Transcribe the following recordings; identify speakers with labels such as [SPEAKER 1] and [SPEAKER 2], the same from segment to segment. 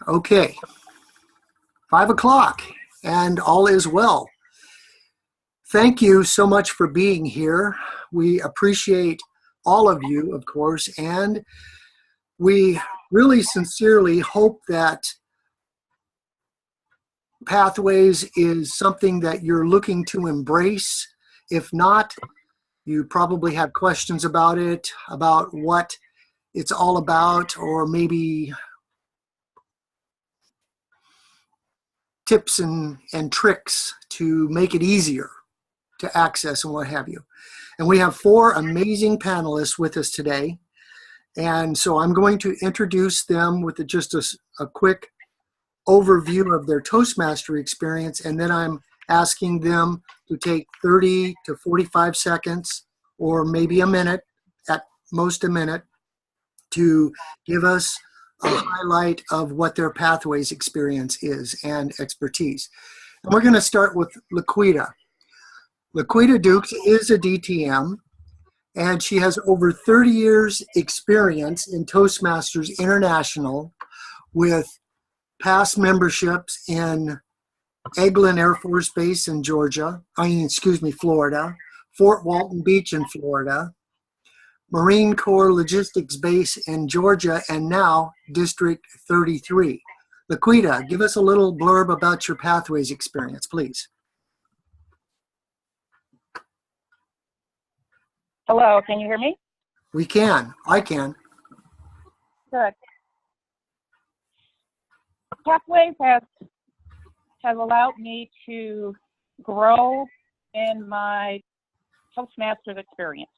[SPEAKER 1] Okay, 5 o'clock, and all is well. Thank you so much for being here. We appreciate all of you, of course, and we really sincerely hope that Pathways is something that you're looking to embrace. If not, you probably have questions about it, about what it's all about, or maybe tips and tricks to make it easier to access and what have you. And we have 4 amazing panelists with us today. And so I'm going to introduce them with just a quick overview of their Toastmaster experience, and then I'm asking them to take 30 to 45 seconds, or maybe a minute, at most a minute, to give us a highlight of what their Pathways experience is and expertise. And we're going to start with Laquita. Laquita Dukes is a DTM, and she has over 30 years experience in Toastmasters International with past memberships in Eglin Air Force Base in Florida, Fort Walton Beach in Florida, Marine Corps Logistics Base in Georgia, and now District 33. Laquita, give us a little blurb about your Pathways experience, please.
[SPEAKER 2] Hello, can you hear me?
[SPEAKER 1] We can. I can.
[SPEAKER 2] Good. Pathways has allowed me to grow in my Toastmasters experience.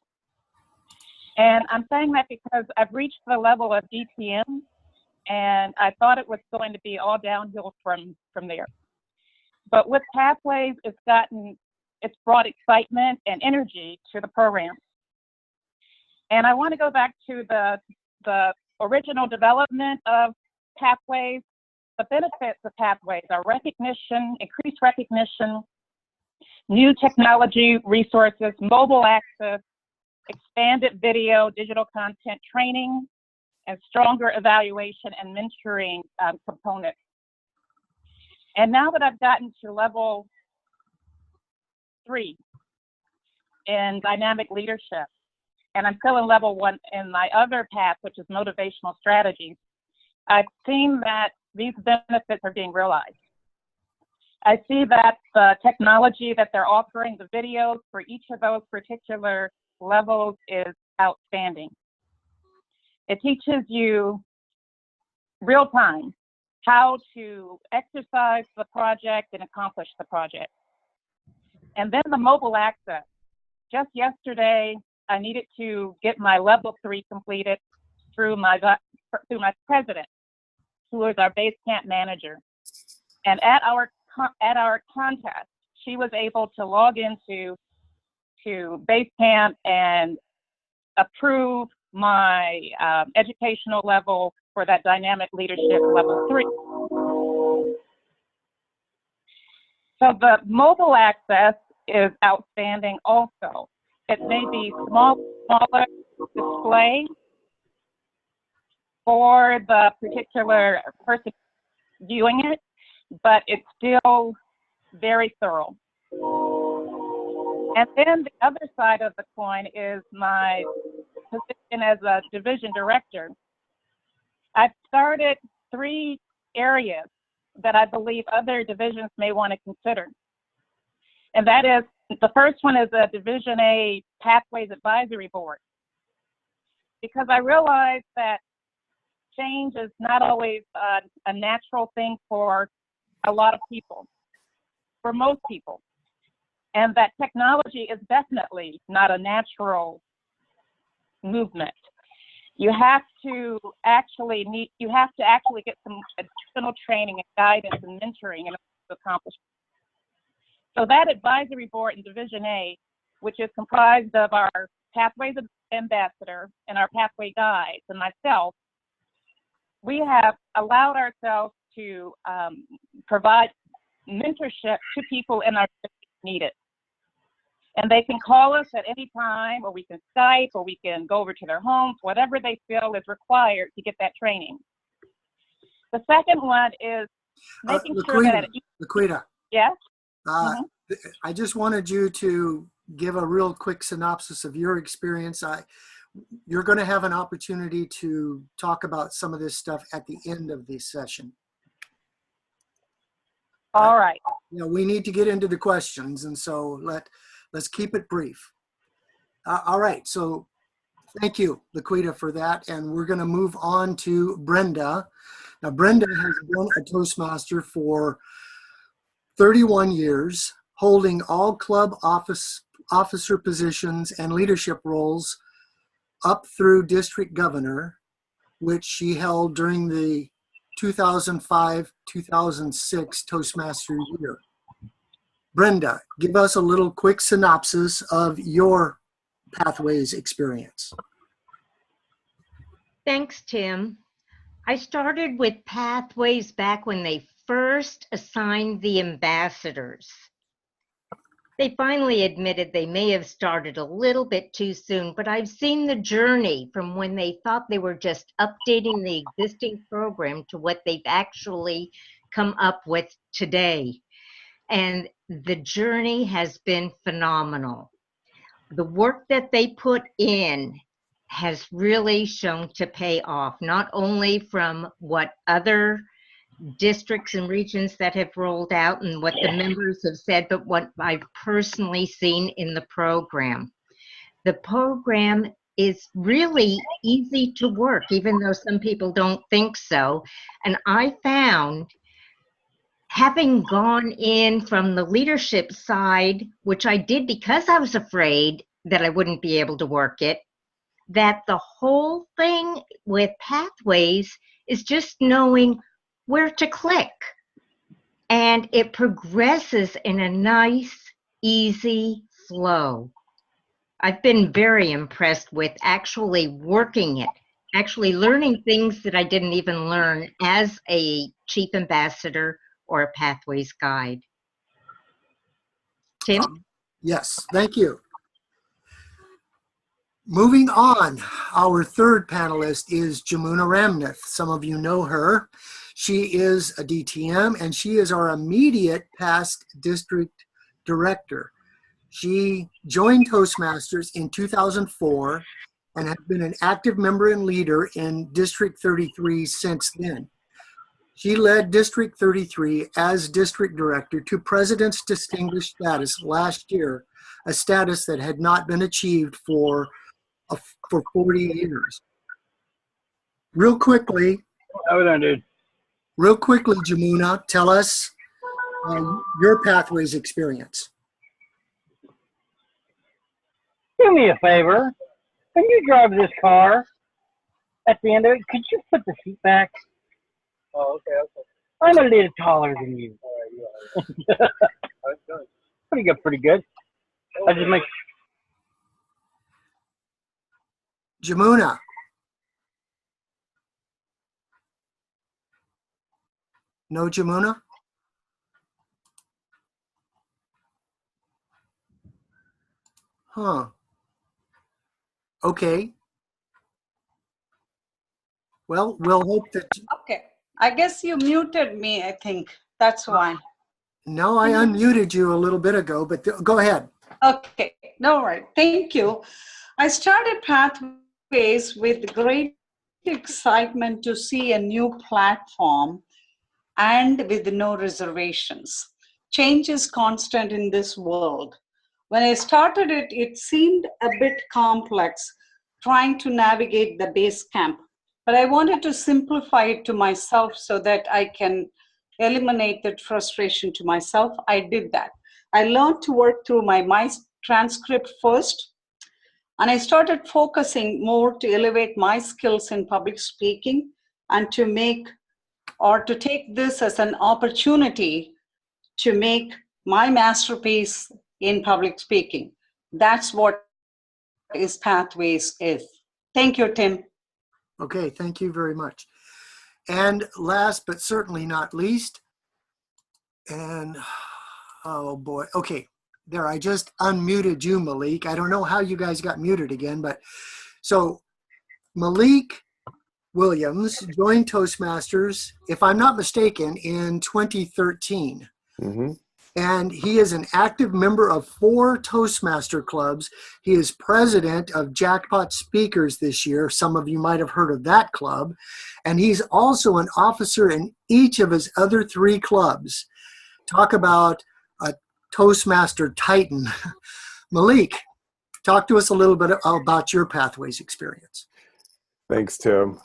[SPEAKER 2] And I'm saying that because I've reached the level of DTM, and I thought it was going to be all downhill from there. But with Pathways, it's brought excitement and energy to the program. And I want to go back to the original development of Pathways. The benefits of Pathways are recognition, increased recognition, new technology resources, mobile access, expanded video, digital content training, and stronger evaluation and mentoring components. And now that I've gotten to level 3 in dynamic leadership, and I'm still in level 1 in my other path, which is motivational strategies, I've seen that these benefits are being realized. I see that the technology that they're offering, the videos for each of those particular levels, is outstanding. It teaches you real time how to exercise the project and accomplish the project. And then the mobile access. Just yesterday, I needed to get my level 3 completed through my president, who is our base camp manager. And at our contest, she was able to log into base camp and approve my educational level for that dynamic leadership level 3. So the mobile access is outstanding also. It may be smaller display for the particular person viewing it, but it's still very thorough. And then the other side of the coin is my position as a division director. I've started 3 areas that I believe other divisions may want to consider. And that is, the first one is a Division A Pathways Advisory Board. Because I realize that change is not always a natural thing for a lot of people, for most people. And that technology is definitely not a natural movement. You have to actually get some additional training and guidance and mentoring in order to accomplish it. So that advisory board in Division A, which is comprised of our Pathways Ambassador and our Pathway Guides and myself, we have allowed ourselves to provide mentorship to people in our district who need it. And they can call us at any time, or we can Skype, or we can go over to their homes, whatever they feel is required to get that training. The second one is making sure that,
[SPEAKER 1] Laquita,
[SPEAKER 2] yes?
[SPEAKER 1] uh,
[SPEAKER 2] Mhm.
[SPEAKER 1] I just wanted you to give a real quick synopsis of your experience. You're going to have an opportunity to talk about some of this stuff at the end of this session.
[SPEAKER 2] All right.
[SPEAKER 1] We need to get into the questions, and so let's keep it brief. All right, so thank you, Laquita, for that, and we're going to move on to Brenda. Now, Brenda has been a Toastmaster for 31 years, holding all club officer positions and leadership roles up through district governor, which she held during the 2005-2006 Toastmaster year. Brenda, give us a little quick synopsis of your Pathways experience.
[SPEAKER 3] Thanks, Tim. I started with Pathways back when they first assigned the ambassadors. They finally admitted they may have started a little bit too soon, but I've seen the journey from when they thought they were just updating the existing program to what they've actually come up with today. And the journey has been phenomenal. The work that they put in has really shown to pay off, not only from what other districts and regions that have rolled out and what the members have said, but what I've personally seen in the program. The program is really easy to work, even though some people don't think so. And I found, having gone in from the leadership side, which I did because I was afraid that I wouldn't be able to work it, that the whole thing with Pathways is just knowing where to click. And it progresses in a nice, easy flow. I've been very impressed with actually working it, actually learning things that I didn't even learn as a chief ambassador or a Pathways guide. Tim?
[SPEAKER 1] Yes, thank you. Moving on, our third panelist is Jamuna Ramnath. Some of you know her. She is a DTM, and she is our immediate past district director. She joined Toastmasters in 2004 and has been an active member and leader in District 33 since then. She led District 33 as district director to President's Distinguished Status last year, a status that had not been achieved for 40 years. Real quickly, Jamuna, tell us your Pathways experience.
[SPEAKER 4] Do me a favor. When you drive this car, at the end of it, could you put the seat back? Oh, okay. I'm a little taller than you. All right, pretty good. I just make.
[SPEAKER 1] Jamuna. No Jamuna? Huh. Okay. Well, we'll hope that.
[SPEAKER 5] Okay. I guess you muted me, I think. That's why.
[SPEAKER 1] No, I unmuted you a little bit ago, but go ahead.
[SPEAKER 5] Okay. No worries. Thank you. I started Pathways with great excitement to see a new platform and with no reservations. Change is constant in this world. When I started it, it seemed a bit complex trying to navigate the base camp, but I wanted to simplify it to myself so that I can eliminate that frustration to myself. I did that. I learned to work through my transcript first, and I started focusing more to elevate my skills in public speaking and to take this as an opportunity to make my masterpiece in public speaking. That's what is Pathways is. Thank you, Tim.
[SPEAKER 1] Okay, thank you very much. And last but certainly not least, and oh boy, okay, there, I just unmuted you, Malik. I don't know how you guys got muted again, but so Malik Williams joined Toastmasters, if I'm not mistaken, in 2013.
[SPEAKER 6] Mm-hmm.
[SPEAKER 1] And he is an active member of 4 Toastmaster clubs. He is president of Jackpot Speakers this year. Some of you might have heard of that club. And he's also an officer in each of his other 3 clubs. Talk about a Toastmaster titan. Malik, talk to us a little bit about your Pathways experience.
[SPEAKER 6] Thanks, Tim.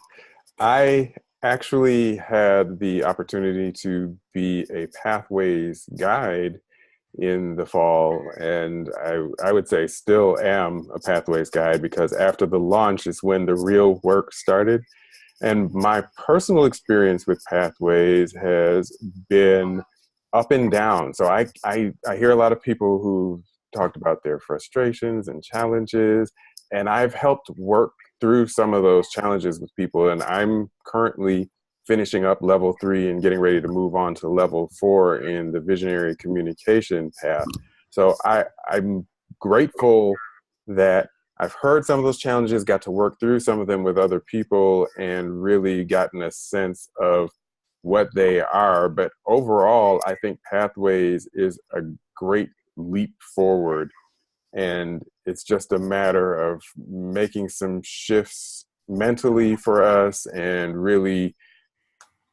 [SPEAKER 6] I actually had the opportunity to be a Pathways guide in the fall, and I would say still am a Pathways guide, because after the launch is when the real work started. And my personal experience with Pathways has been up and down. So I hear a lot of people who talked about their frustrations and challenges, and I've helped work through some of those challenges with people, and I'm currently finishing up level 3 and getting ready to move on to level 4 in the visionary communication path. So I'm grateful that I've heard some of those challenges, got to work through some of them with other people, and really gotten a sense of what they are. But overall, I think Pathways is a great leap forward. And it's just a matter of making some shifts mentally for us and really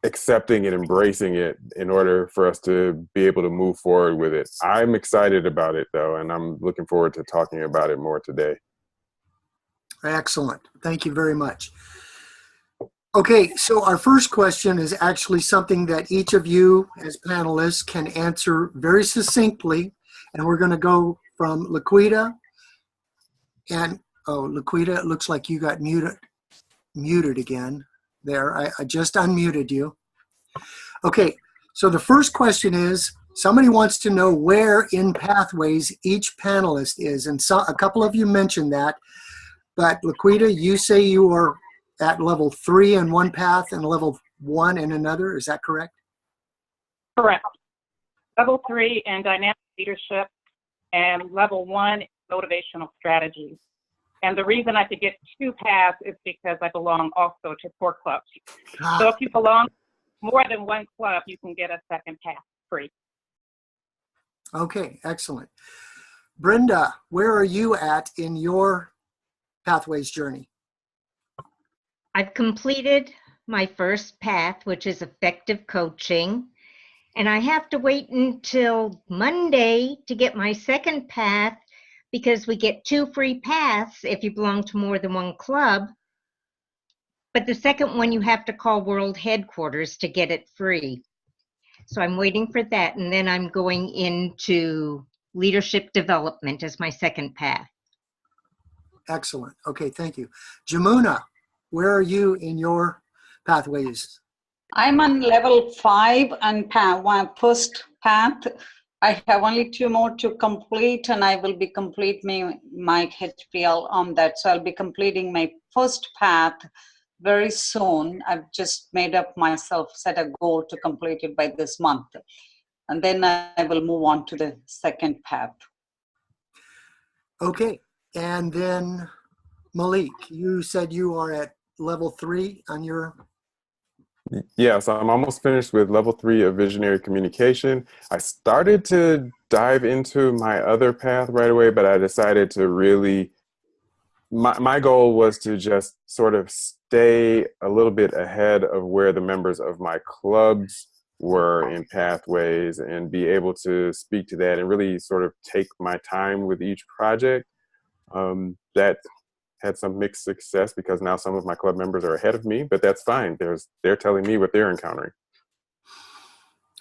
[SPEAKER 6] accepting and embracing it in order for us to be able to move forward with it. I'm excited about it, though, and I'm looking forward to talking about it more today.
[SPEAKER 1] Excellent. Thank you very much. Okay, so our first question is actually something that each of you as panelists can answer very succinctly. And we're going to go from Laquita. And, oh, Laquita, it looks like you got muted again there. I just unmuted you. Okay, so the first question is, somebody wants to know where in Pathways each panelist is. And so, a couple of you mentioned that. But Laquita, you say you are at level 3 in one path and level 1 in another. Is that correct?
[SPEAKER 2] Correct. Level 3 in dynamic leadership and level 1 in motivational strategies. And the reason I could get 2 paths is because I belong also to 4 clubs. So if you belong to more than 1 club, you can get a second path free.
[SPEAKER 1] Okay, excellent. Brenda, where are you at in your Pathways journey?
[SPEAKER 3] I've completed my first path, which is effective coaching, and I have to wait until Monday to get my second path, because we get 2 free paths if you belong to more than 1 club. But the second one, you have to call World Headquarters to get it free. So I'm waiting for that, and then I'm going into leadership development as my second path.
[SPEAKER 1] Excellent. Okay, thank you. Jamuna, where are you in your Pathways?
[SPEAKER 5] I'm on level 5 and first path. I have only 2 more to complete, and I will be completing my HPL on that. So I'll be completing my first path very soon. I've just made up myself, set a goal to complete it by this month. And then I will move on to the second path.
[SPEAKER 1] Okay, and then Malik, you said you are at level 3 on your...
[SPEAKER 6] Yeah, so I'm almost finished with level 3 of visionary communication. I started to dive into my other path right away, but I decided to really, my goal was to just sort of stay a little bit ahead of where the members of my clubs were in Pathways and be able to speak to that and really sort of take my time with each project. That had some mixed success because now some of my club members are ahead of me, but that's fine. They're telling me what they're encountering.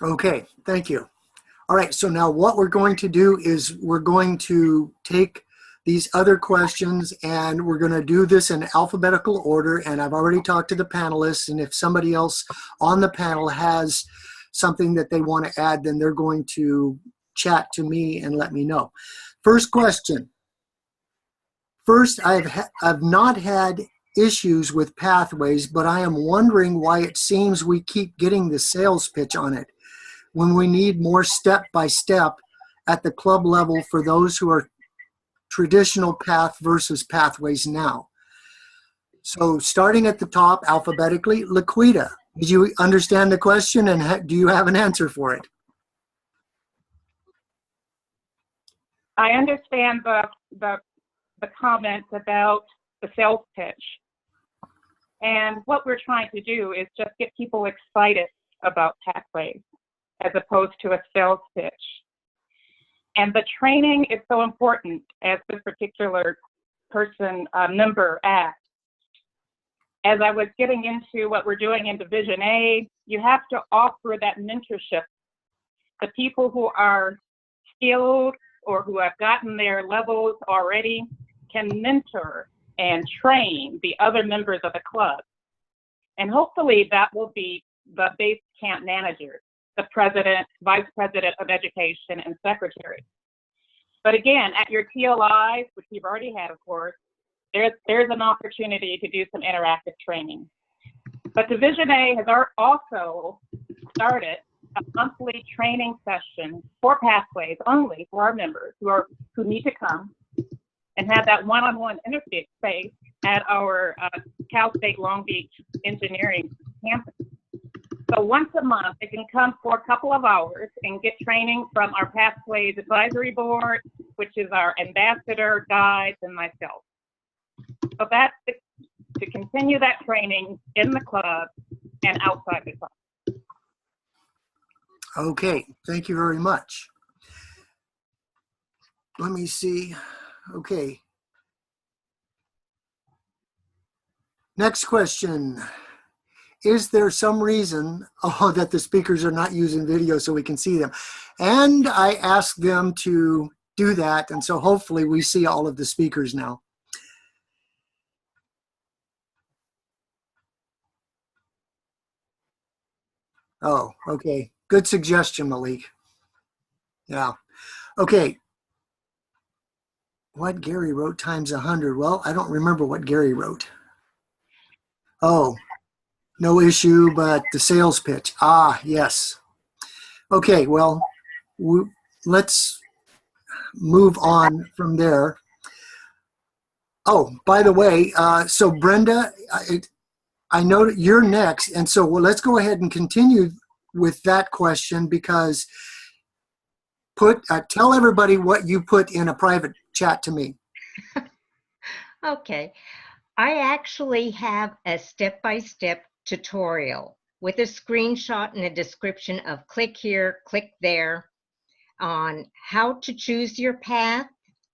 [SPEAKER 1] Okay, thank you. All right, so now what we're going to do is we're going to take these other questions and we're going to do this in alphabetical order. And I've already talked to the panelists, and if somebody else on the panel has something that they want to add, then they're going to chat to me and let me know. First question. First, I've not had issues with Pathways, but I am wondering why it seems we keep getting the sales pitch on it when we need more step-by-step at the club level for those who are traditional path versus Pathways now. So starting at the top alphabetically, Laquita, did you understand the question and do you have an answer for it?
[SPEAKER 2] I understand the comments about the sales pitch. And what we're trying to do is just get people excited about Pathways as opposed to a sales pitch. And the training is so important, as this particular person, member asked. As I was getting into what we're doing in Division A, you have to offer that mentorship. The people who are skilled or who have gotten their levels already can mentor and train the other members of the club. And hopefully that will be the base camp managers, the president, vice president of education, and secretary. But again, at your TLIs, which you've already had, of course, there's an opportunity to do some interactive training. But Division A has also started a monthly training session for Pathways only for our members who need to come and have that one-on-one interface at our Cal State Long Beach Engineering campus. So once a month, they can come for a couple of hours and get training from our Pathways Advisory Board, which is our ambassador, guides, and myself. So that's to continue that training in the club and outside the club.
[SPEAKER 1] Okay, thank you very much. Let me see. Okay. Next question. Is there some reason that the speakers are not using video so we can see them? And I asked them to do that, and so hopefully we see all of the speakers now. Oh, okay. Good suggestion, Malik. Yeah. Okay. What Gary wrote times 100? Well, I don't remember what Gary wrote. Oh, no issue, but the sales pitch. Ah, yes. Okay, well, let's move on from there. Oh, by the way, so Brenda, I know that you're next, and so let's go ahead and continue with that question, because tell everybody what you put in a private chat to me.
[SPEAKER 3] Okay. I actually have a step-by-step tutorial with a screenshot and a description of click here, click there on how to choose your path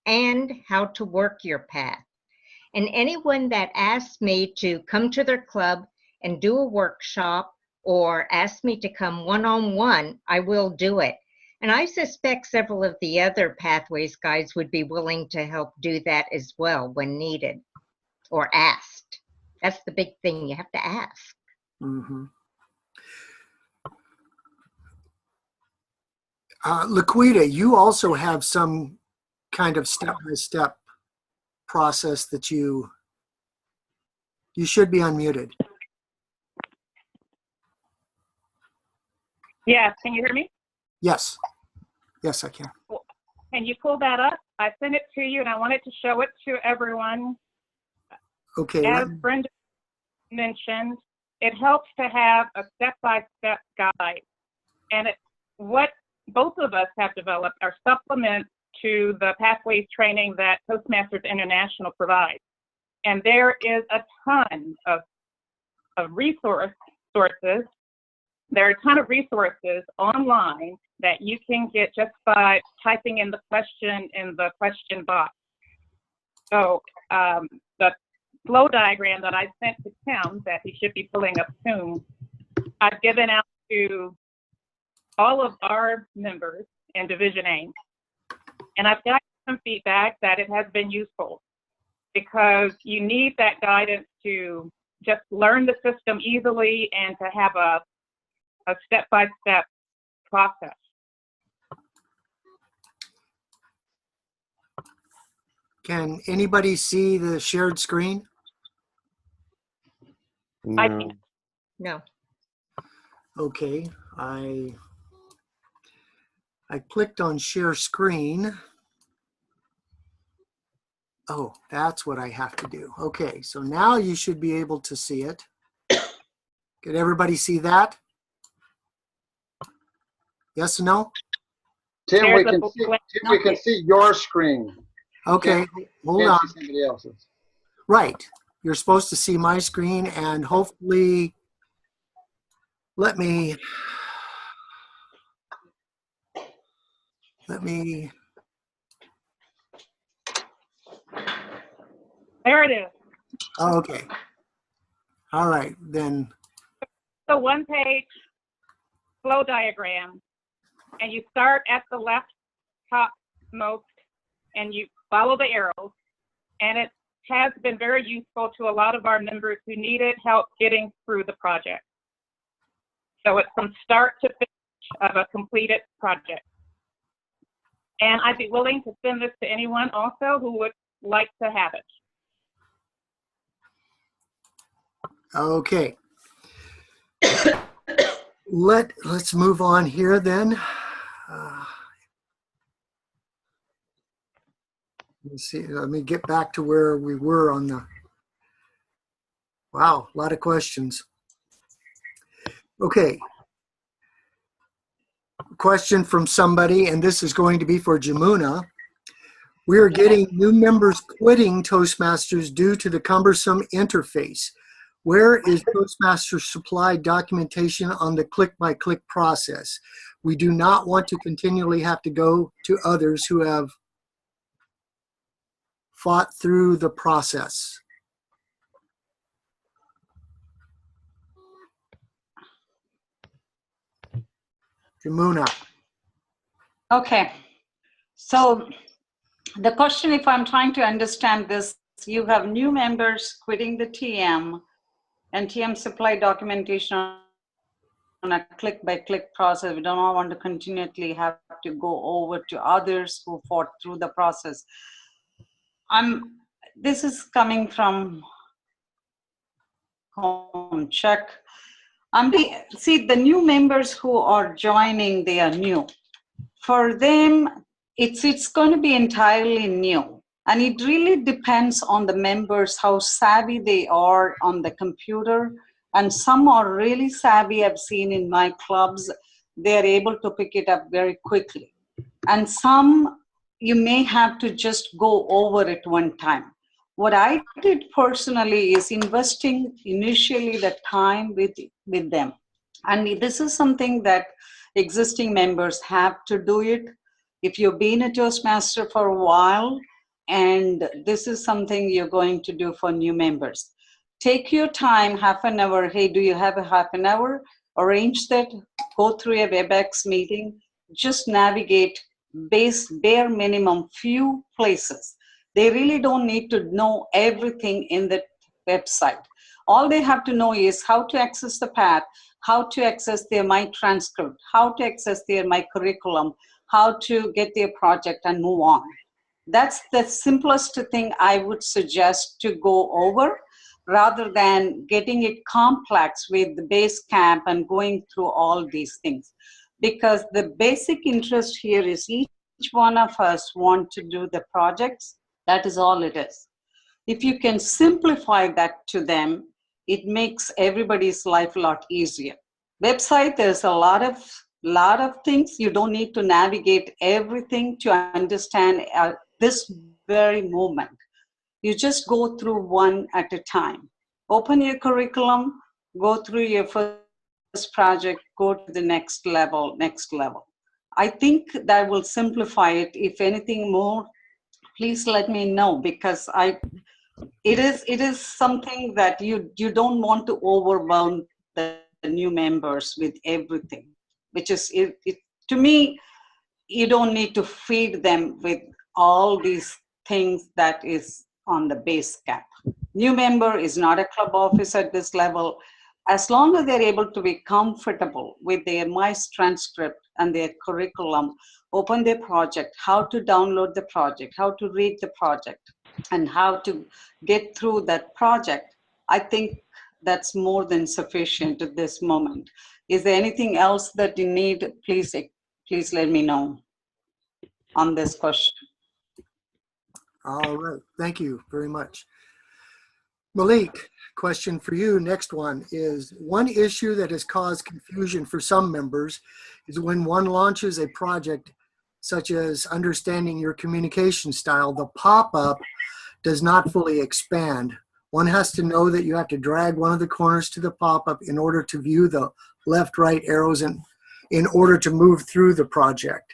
[SPEAKER 3] and how to work your path. And anyone that asks me to come to their club and do a workshop or asks me to come one-on-one, I will do it. And I suspect several of the other Pathways guides would be willing to help do that as well when needed or asked. That's the big thing, you have to ask.
[SPEAKER 1] Mm-hmm. Laquita, you also have some kind of step-by-step process that you should be unmuted.
[SPEAKER 2] Yes, can you hear me?
[SPEAKER 1] Yes. Yes, I can.
[SPEAKER 2] Can you pull that up? I sent it to you and I wanted to show it to everyone.
[SPEAKER 1] Okay.
[SPEAKER 2] As Brenda mentioned, it helps to have a step-by-step guide. And what both of us have developed are supplements to the Pathways training that Toastmasters International provides. And there is a ton of sources. There are a ton of resources online that you can get just by typing in the question in the question box. So the flow diagram that I sent to Tim that he should be pulling up soon, I've given out to all of our members in Division A. And I've got some feedback that it has been useful, because you need that guidance to just learn the system easily and to have a step-by-step process.
[SPEAKER 1] Can anybody see the shared screen?
[SPEAKER 6] No.
[SPEAKER 2] I can't.
[SPEAKER 3] No.
[SPEAKER 1] Okay, I clicked on share screen. Oh, that's what I have to do. Okay, so now you should be able to see it. Can everybody see that? Yes or no?
[SPEAKER 7] Tim, we
[SPEAKER 2] There's a
[SPEAKER 7] can see.
[SPEAKER 2] blank
[SPEAKER 7] Tim, we can see your screen.
[SPEAKER 1] Okay, hold
[SPEAKER 7] Can't
[SPEAKER 1] on.
[SPEAKER 7] see somebody else's.
[SPEAKER 1] Right. You're supposed to see my screen, and hopefully, let me,
[SPEAKER 2] There it is.
[SPEAKER 1] oh, okay. All right, then,
[SPEAKER 2] So one page flow diagram, and you start at the left topmost, and you follow the arrows, and it has been very useful to a lot of our members who needed help getting through the project. So it's from start to finish of a completed project. And I'd be willing to send this to anyone also who would like to have it.
[SPEAKER 1] okay. Let's move on here then. Let's see, let me get back to where we were on the, wow, a lot of questions. Okay. Question from somebody, and this is going to be for Jamuna. We are getting new members quitting Toastmasters due to the cumbersome interface. Where is Toastmasters supplied documentation on the click-by-click process? We do not want to continually have to go to others who have fought through the process. Jamuna.
[SPEAKER 5] Okay. So the question, if I'm trying to understand this, you have new members quitting the TM, and TM supply documentation on a click-by-click process. We do not want to continually have to go over to others who fought through the process. This is coming from home check. See, the new members who are joining, they are new. For them, it's going to be entirely new. And it really depends on the members, how savvy they are on the computer. And some are really savvy. I've seen in my clubs, they're able to pick it up very quickly. And some, you may have to just go over it one time. What I did personally is investing initially the time with them. And this is something that existing members have to do it. If you've been a Toastmaster for a while, and this is something you're going to do for new members. Take your time, half an hour. Hey, do you have a half an hour? Arrange that, go through a WebEx meeting, just navigate bare minimum few places. They really don't need to know everything in the website. All they have to know is how to access the path, how to access their My Transcript, how to access their My Curriculum, how to get their project and move on. That's the simplest thing I would suggest to go over, rather than getting it complex with the base camp and going through all these things. Because the basic interest here is each one of us want to do the projects. That is all it is. If you can simplify that to them, it makes everybody's life a lot easier. Website, there's a lot of things. You don't need to navigate everything to understand this very moment. You just go through one at a time. Open your curriculum, go through your first project, go to the next level. I think that will simplify it. If anything more, please let me know, because it is something that you don't want to overwhelm the new members with everything, which is to me, you don't need to feed them with all these things that is on the base cap. New member is not a club office at this level. As long as they're able to be comfortable with their My Transcript and their curriculum, open their project, how to download the project, how to read the project, and how to get through that project, I think that's more than sufficient at this moment. Is there anything else that you need? Please let me know on this question.
[SPEAKER 1] All right. Thank you very much. Malik, question for you. Next one is, one issue that has caused confusion for some members is when one launches a project such as understanding your communication style, the pop-up does not fully expand. One has to know that you have to drag one of the corners to the pop-up in order to view the left-right arrows and in order to move through the project.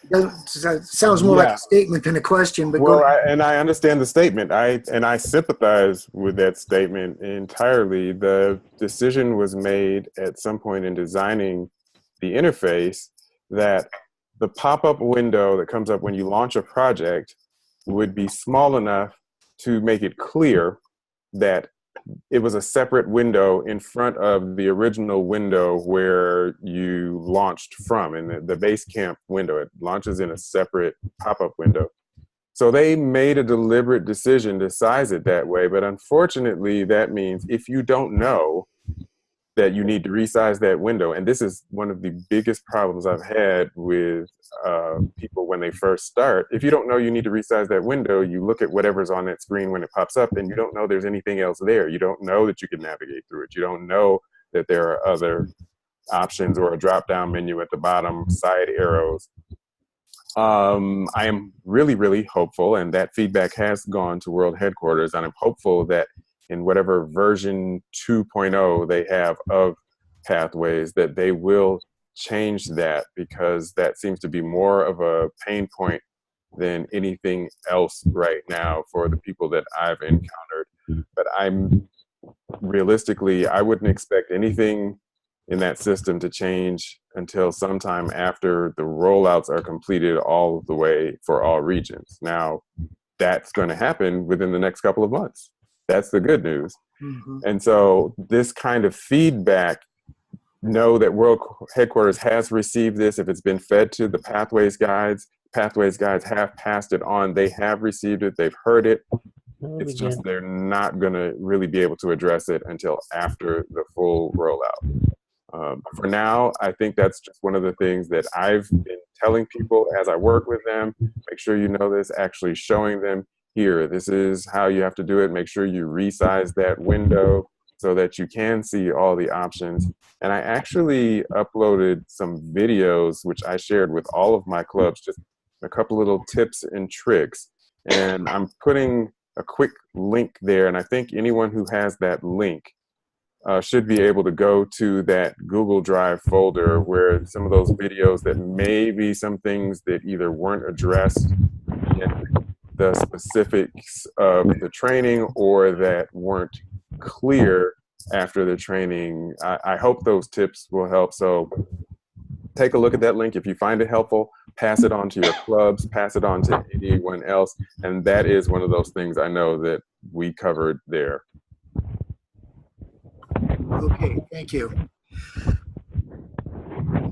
[SPEAKER 1] That sounds more like
[SPEAKER 6] Yeah.
[SPEAKER 1] a statement than a question, but
[SPEAKER 6] Well,
[SPEAKER 1] go ahead.
[SPEAKER 6] and I understand the statement. I sympathize with that statement entirely. The decision was made at some point in designing the interface that the pop-up window that comes up when you launch a project would be small enough to make it clear that it was a separate window in front of the original window where you launched from, in the base camp window. It launches in a separate pop-up window. So they made a deliberate decision to size it that way, but unfortunately that means if you don't know that you need to resize that window, and this is one of the biggest problems I've had with people when they first start. If you don't know you need to resize that window, you look at whatever's on that screen when it pops up and you don't know there's anything else there. You don't know that you can navigate through it. You don't know that there are other options or a drop-down menu at the bottom, side arrows. I am really, really hopeful, and that feedback has gone to World Headquarters, and I'm hopeful that in whatever version 2.0 they have of Pathways, that they will change that, because that seems to be more of a pain point than anything else right now for the people that I've encountered. But realistically, I wouldn't expect anything in that system to change until sometime after the rollouts are completed all the way for all regions. Now, that's going to happen within the next couple of months. That's the good news.
[SPEAKER 1] Mm-hmm.
[SPEAKER 6] And so this kind of feedback, know that World Headquarters has received this. If it's been fed to the Pathways guides have passed it on. They have received it. They've heard it. It's just they're not going to really be able to address it until after the full rollout. For now, I think that's just one of the things that I've been telling people as I work with them. Make sure you know this, actually showing them, here, this is how you have to do it. Make sure you resize that window so that you can see all the options. And I actually uploaded some videos, which I shared with all of my clubs, just a couple little tips and tricks. And I'm putting a quick link there. And I think anyone who has that link should be able to go to that Google Drive folder where some of those videos that may be some things that either weren't addressed in the specifics of the training or that weren't clear after the training. I hope those tips will help. So take a look at that link. If you find it helpful, pass it on to your clubs, pass it on to anyone else. And that is one of those things I know that we covered there.
[SPEAKER 1] Okay, thank you.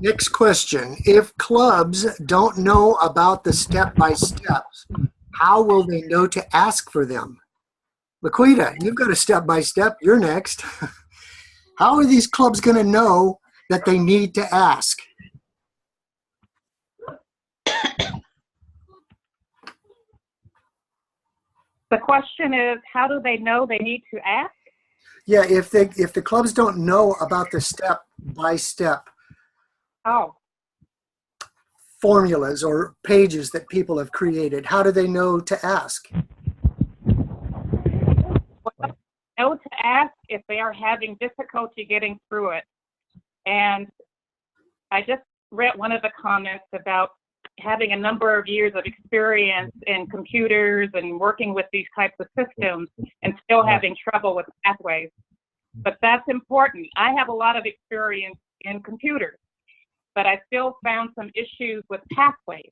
[SPEAKER 1] Next question. If clubs don't know about the step-by-steps, how will they know to ask for them? Laquita, you've got a step-by-step. You're next. How are these clubs going to know that they need to ask?
[SPEAKER 2] The question is, how do they know they need to ask?
[SPEAKER 1] Yeah, if the clubs don't know about the step-by-step formulas or pages that people have created, how do they know to ask?
[SPEAKER 2] Well, know to ask if they are having difficulty getting through it. And I just read one of the comments about having a number of years of experience in computers and working with these types of systems and still having trouble with Pathways. But that's important. I have a lot of experience in computers, but I still found some issues with Pathways.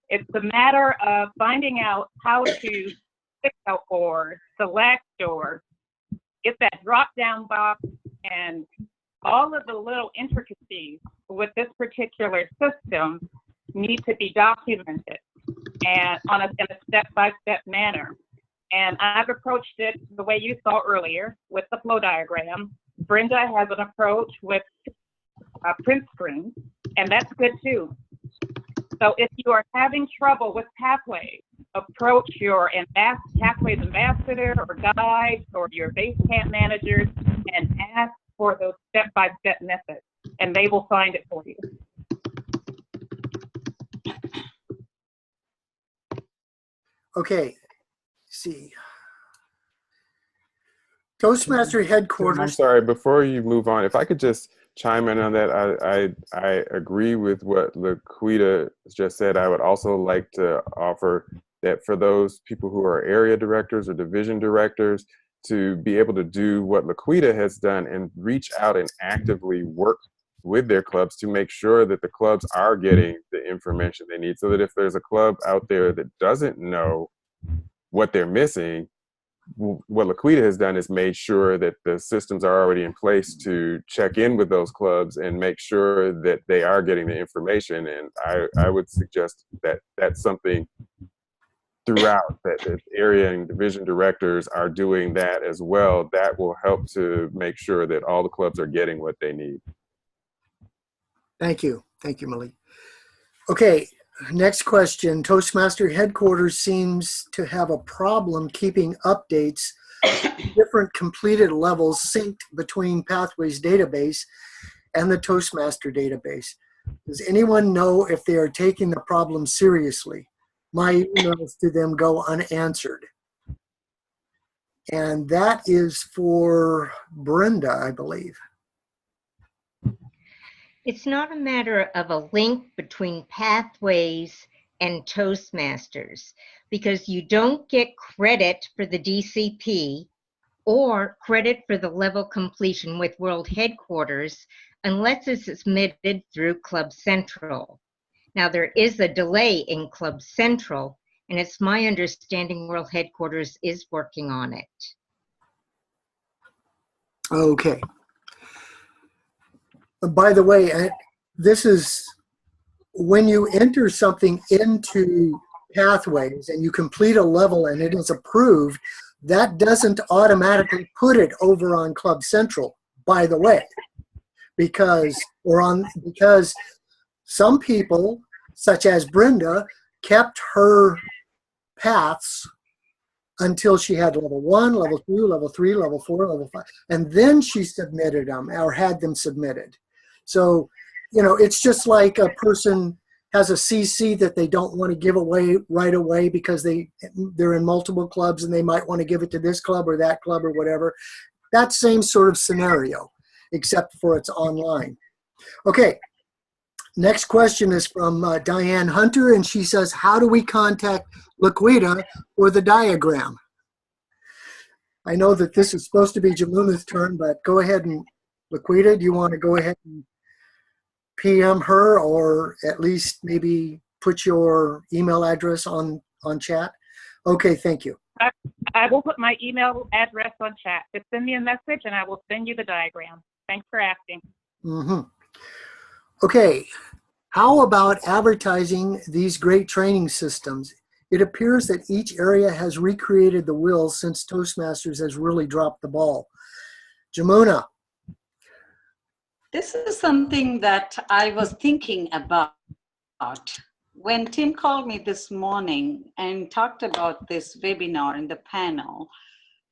[SPEAKER 2] It's a matter of finding out how to pick out or select or get that drop-down box, and all of the little intricacies with this particular system need to be documented and in a step-by-step manner. And I've approached it the way you saw earlier with the flow diagram. Brenda has an approach with print screen, and that's good too. So if you are having trouble with pathways, approach your pathways ambassador or guide or your base camp managers and ask for those step-by-step methods, and they will find it for you.
[SPEAKER 1] Okay, see. Toastmaster
[SPEAKER 6] I'm
[SPEAKER 1] headquarters.
[SPEAKER 6] sorry, before you move on, if I could just chime in on that, I agree with what Laquita just said. I would also like to offer that for those people who are area directors or division directors, to be able to do what Laquita has done and reach out and actively work with their clubs to make sure that the clubs are getting the information they need, so that if there's a club out there that doesn't know what they're missing, what Laquita has done is made sure that the systems are already in place to check in with those clubs and make sure that they are getting the information. And I would suggest that that's something throughout, that the area and division directors are doing that as well. That will help to make sure that all the clubs are getting what they need.
[SPEAKER 1] Thank you. Thank you, Malik. Okay, next question. Toastmaster headquarters seems to have a problem keeping updates, different completed levels synced between Pathways database and the Toastmaster database. Does anyone know if they are taking the problem seriously? My emails to them go unanswered. And that is for Brenda, I believe.
[SPEAKER 3] It's not a matter of a link between Pathways and Toastmasters, because you don't get credit for the DCP or credit for the level completion with World Headquarters unless it's submitted through Club Central. Now, there is a delay in Club Central, and it's my understanding World Headquarters is working on it.
[SPEAKER 1] Okay. By the way, this is when you enter something into Pathways and you complete a level and it is approved, that doesn't automatically put it over on Club Central, by the way, because some people, such as Brenda, kept her paths until she had level 1, level 2, level 3, level 4, level 5, and then she submitted them or had them submitted. So, you know, it's just like a person has a CC that they don't want to give away right away because they're in multiple clubs and they might want to give it to this club or that club or whatever. That same sort of scenario, except for it's online. Okay, next question is from Diane Hunter, and she says, how do we contact Laquita for the diagram? I know that this is supposed to be Jamuna's turn, but go ahead and, Laquita, do you want to go ahead and PM her, or at least maybe put your email address on chat? Okay, thank you.
[SPEAKER 2] I will put my email address on chat. Just send me a message and I will send you the diagram. Thanks for asking.
[SPEAKER 1] Mm-hmm. Okay, how about advertising these great training systems? It appears that each area has recreated the wheel since Toastmasters has really dropped the ball. Jamuna.
[SPEAKER 5] This is something that I was thinking about when Tim called me this morning and talked about this webinar in the panel.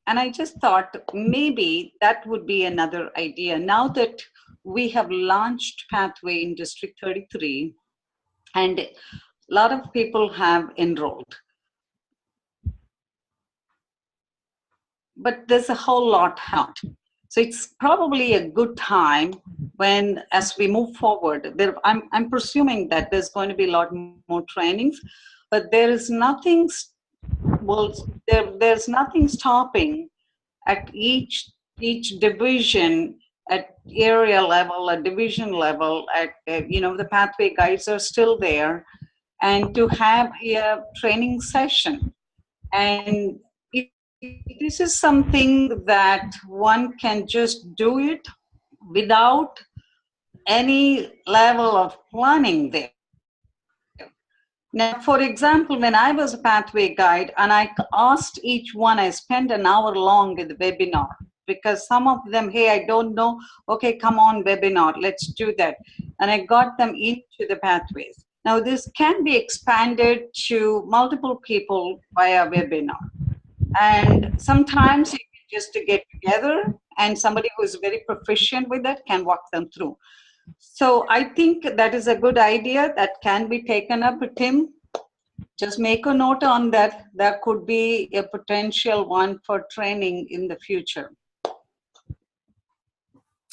[SPEAKER 5] And I just thought maybe that would be another idea. Now that we have launched Pathway in District 33 and a lot of people have enrolled, but there's a whole lot out. So it's probably a good time when, as we move forward, I'm presuming that there's going to be a lot more trainings, but there is nothing, there's nothing stopping at each division, at area level, at division level, at, the pathway guides are still there, and to have a training session. And this is something that one can just do it without any level of planning there. Now, for example, when I was a pathway guide and I asked each one, I spent an hour long with the webinar, because some of them, hey, I don't know, okay, come on webinar, let's do that. And I got them into the pathways. Now, this can be expanded to multiple people via webinar. And sometimes you can just to get together and somebody who is very proficient with that can walk them through. So I think that is a good idea that can be taken up with Tim. Just make a note on that. That could be a potential one for training in the future.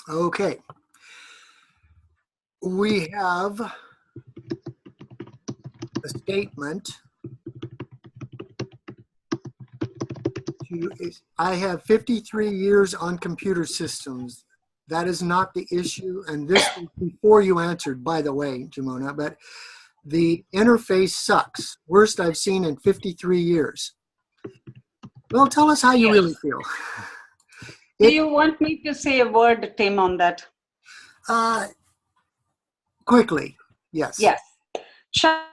[SPEAKER 1] Okay. We have a statement. I have 53 years on computer systems. That is not the issue. And this was before you answered, by the way, Jamona, but the interface sucks. Worst I've seen in 53 years. Well, tell us how you really feel.
[SPEAKER 5] Do you want me to say a word, Tim, on that?
[SPEAKER 1] Quickly, yes.
[SPEAKER 5] Yes. Chuck,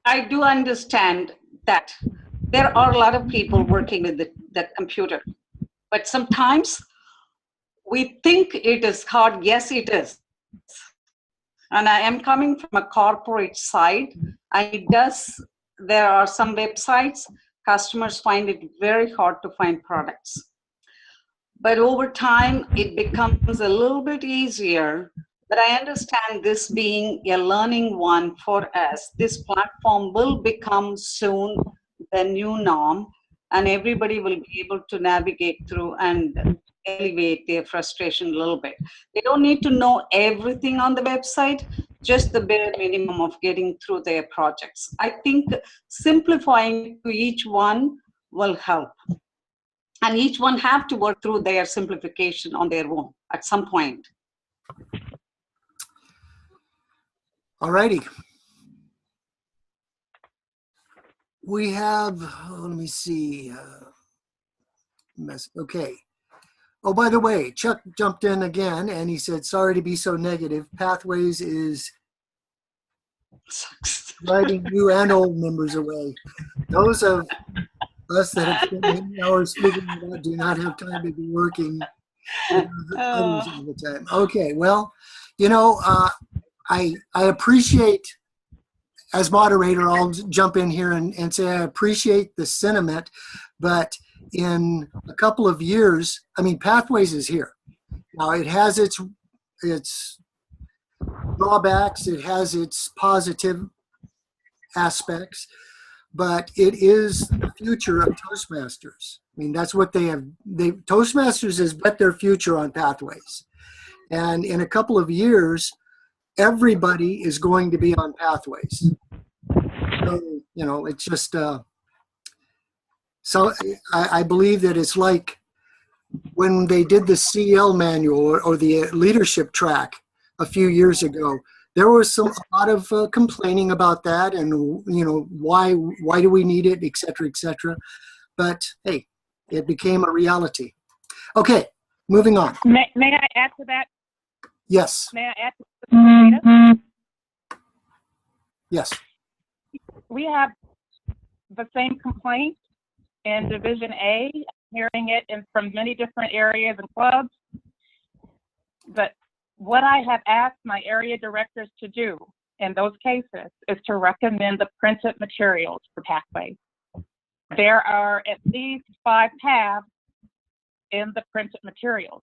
[SPEAKER 5] I do understand that there are a lot of people working with the computer, but sometimes we think it is hard. Yes, it is. And I am coming from a corporate side, and it does, there are some websites, customers find it very hard to find products. But over time, it becomes a little bit easier. But I understand this being a learning one for us. This platform will become soon the new norm, and everybody will be able to navigate through and alleviate their frustration a little bit. They don't need to know everything on the website, just the bare minimum of getting through their projects. I think simplifying to each one will help. And each one have to work through their simplification on their own at some point.
[SPEAKER 1] All righty. We have, let me see. Okay. Oh, by the way, Chuck jumped in again and he said, sorry to be so negative. Pathways is driving new and old members away. Those of us that have spent many hours figuring it out do not have time to be working with others all the time. Okay, well, you know, I appreciate, as moderator, I'll jump in here and say I appreciate the sentiment, but in a couple of years, I mean, Pathways is here. Now, it has its drawbacks, it has its positive aspects, but it is the future of Toastmasters. I mean, that's what Toastmasters has bet their future on Pathways. And in a couple of years, everybody is going to be on Pathways. So, you know, it's just, so I believe that it's like when they did the CL manual or the leadership track a few years ago, there was a lot of complaining about that and, you know, why do we need it, et cetera, et cetera. But hey, it became a reality. Okay, moving on.
[SPEAKER 2] May I add to that?
[SPEAKER 1] Yes.
[SPEAKER 2] May I add to the data?
[SPEAKER 1] Yes.
[SPEAKER 2] We have the same complaint in Division A, hearing it from many different areas and clubs. But what I have asked my area directors to do in those cases is to recommend the printed materials for Pathways. There are at least 5 tabs in the printed materials.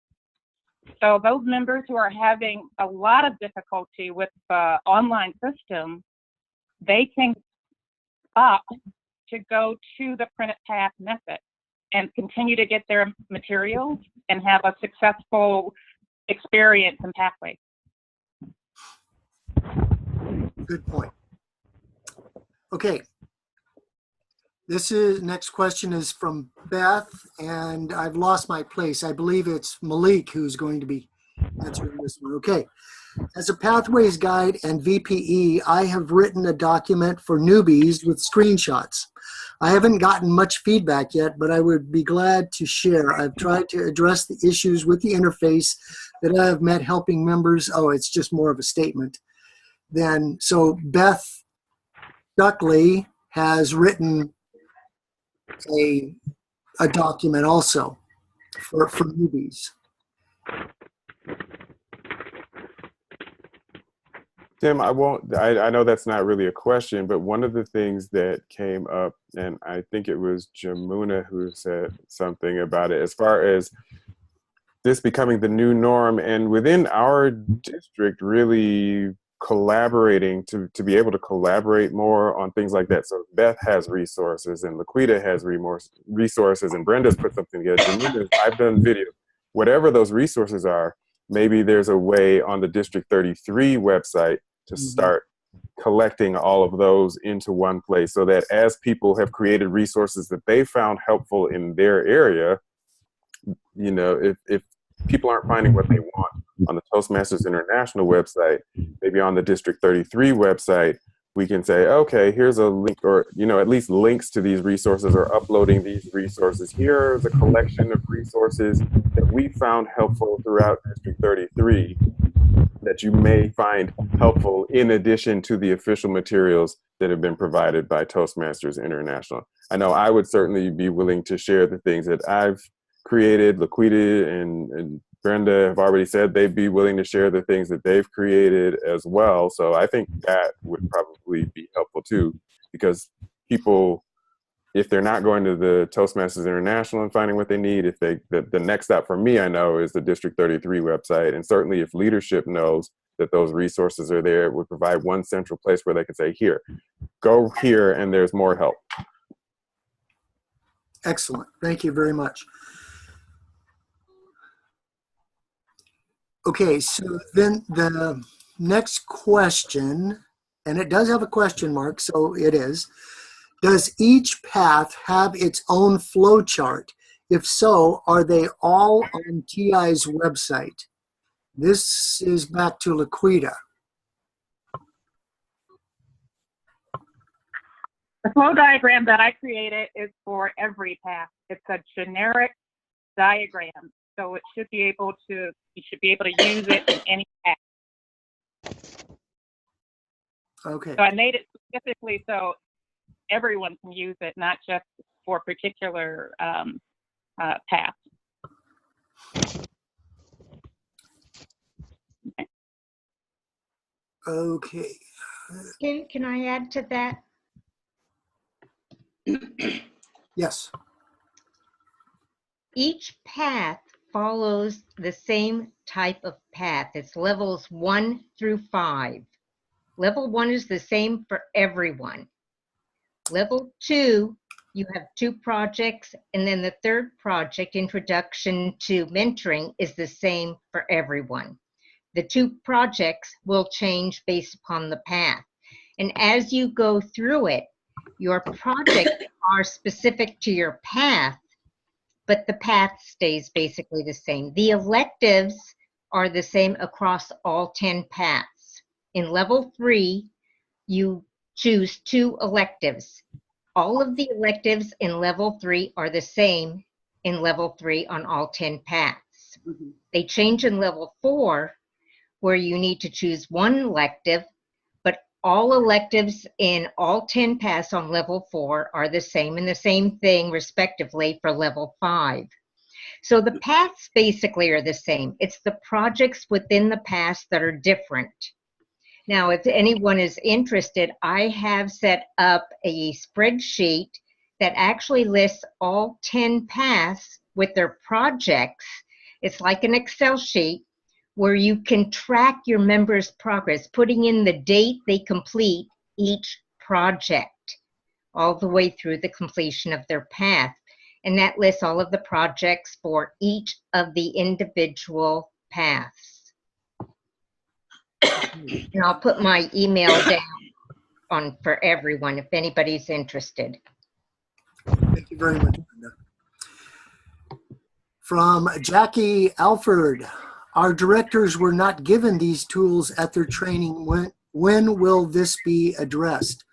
[SPEAKER 2] So those members who are having a lot of difficulty with the online system, they can opt to go to the printed path method and continue to get their materials and have a successful experience in Pathways.
[SPEAKER 1] Good point. Okay. Next question is from Beth, and I've lost my place. I believe it's Malik who's going to be answering this one. Okay. As a Pathways guide and VPE, I have written a document for newbies with screenshots. I haven't gotten much feedback yet, but I would be glad to share. I've tried to address the issues with the interface that I have met helping members. Oh, it's just more of a statement. So Beth Duckley has written a document also for newbies.
[SPEAKER 6] Tim, I know that's not really a question, but one of the things that came up, and I think it was Jamuna who said something about it, as far as this becoming the new norm, and within our district really collaborating to be able to collaborate more on things like that. So Beth has resources and Laquita has resources and Brenda's put something together. Jamuna, I've done video. Whatever those resources are, maybe there's a way on the District 33 website to start collecting all of those into one place, so that as people have created resources that they found helpful in their area, you know, if people aren't finding what they want on the Toastmasters International website, maybe on the District 33 website, we can say, okay, here's a link, or, you know, at least links to these resources, or uploading these resources. Here's a collection of resources that we found helpful throughout District 33 that you may find helpful in addition to the official materials that have been provided by Toastmasters International. I know I would certainly be willing to share the things that I've created. Laquita and Brenda have already said they'd be willing to share the things that they've created as well. So I think that would probably be helpful too, because people, if they're not going to the Toastmasters International and finding what they need, if the next stop for me, I know, is the District 33 website. And certainly if leadership knows that those resources are there, it would provide one central place where they could say, here, go here, and there's more help.
[SPEAKER 1] Excellent. Thank you very much. Okay, so then the next question, and it does have a question mark, so it is, does each path have its own flow chart? If so, are they all on TI's website? This is back to Laquita.
[SPEAKER 2] The flow diagram that I created is for every path. It's a generic diagram, so it should be able to, you should be able to use it in any path.
[SPEAKER 1] Okay.
[SPEAKER 2] So I made it specifically so everyone can use it, not just for particular paths.
[SPEAKER 1] Okay.
[SPEAKER 3] Can I add to that?
[SPEAKER 1] Yes.
[SPEAKER 3] Each path follows the same type of path. It's levels 1 through 5. Level 1 is the same for everyone. Level 2, you have 2 projects, and then the third project, Introduction to Mentoring, is the same for everyone. The 2 projects will change based upon the path. And as you go through it, your projects are specific to your path, but the path stays basically the same. The electives are the same across all 10 paths. In level 3, you choose 2 electives. All of the electives in level 3 are the same in level 3 on all 10 paths. They change in level 4, where you need to choose 1 elective, but all electives in all 10 paths on level 4 are the same, and the same thing respectively for level 5. So the paths basically are the same. It's the projects within the paths that are different. Now, if anyone is interested, I have set up a spreadsheet that actually lists all 10 paths with their projects. It's like an Excel sheet where you can track your members' progress, putting in the date they complete each project, all the way through the completion of their path. And that lists all of the projects for each of the individual paths. And I'll put my email down on for everyone if anybody's interested.
[SPEAKER 1] Thank you very much, Brenda. From Jackie Alford, our directors were not given these tools at their training. When will this be addressed?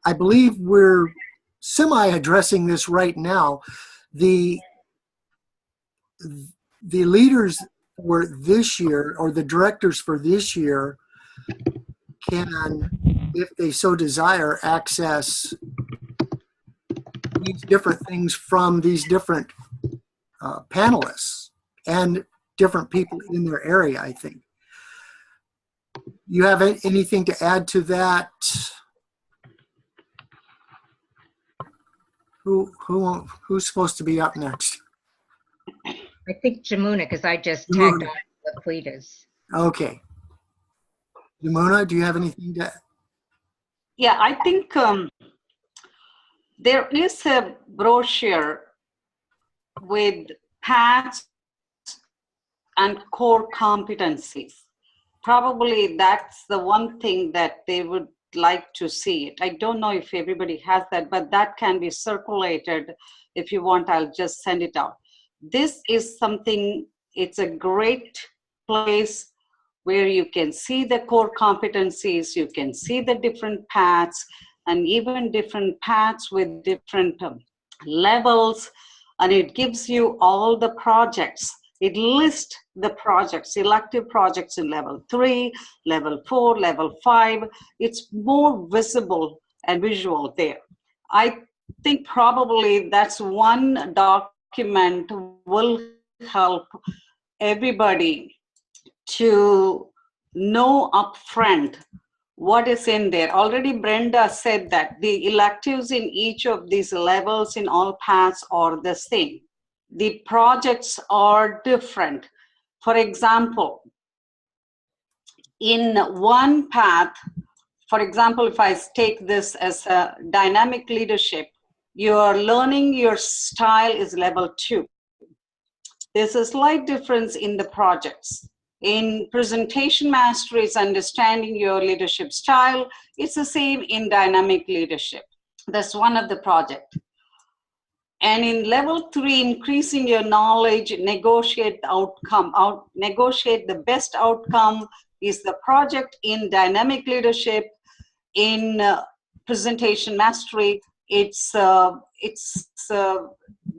[SPEAKER 1] I believe we're semi-addressing this right now. The leaders for this year, or the directors for this year, can, if they so desire, access these different things from these different panelists and different people in their area, I think. You have anything to add to that? Who's supposed to be up next?
[SPEAKER 3] I think Jamuna, because I just tagged
[SPEAKER 1] Jamuna.
[SPEAKER 3] on Laquita's.
[SPEAKER 1] Okay. Jamuna, do you have anything to?
[SPEAKER 5] Yeah, I think there is a brochure with paths and core competencies. Probably that's the one thing that they would like to see it. I don't know if everybody has that, but that can be circulated. If you want, I'll just send it out. This is something, it's a great place where you can see the core competencies, you can see the different paths, and even different paths with different levels, and it gives you all the projects. It lists the projects, elective projects in level 3, level 4, level 5. It's more visible and visual there. I think probably that's one document will help everybody to know upfront what is in there. Already Brenda said that the electives in each of these levels in all paths are the same. The projects are different. For example, in one path, for example, if I take this as a dynamic leadership, your learning your style is level 2. There's a slight difference in the projects. In presentation mastery, it's understanding your leadership style. It's the same in dynamic leadership. That's one of the project. And in level 3, increasing your knowledge, negotiate the outcome, negotiate the best outcome is the project in dynamic leadership. In presentation mastery, it's a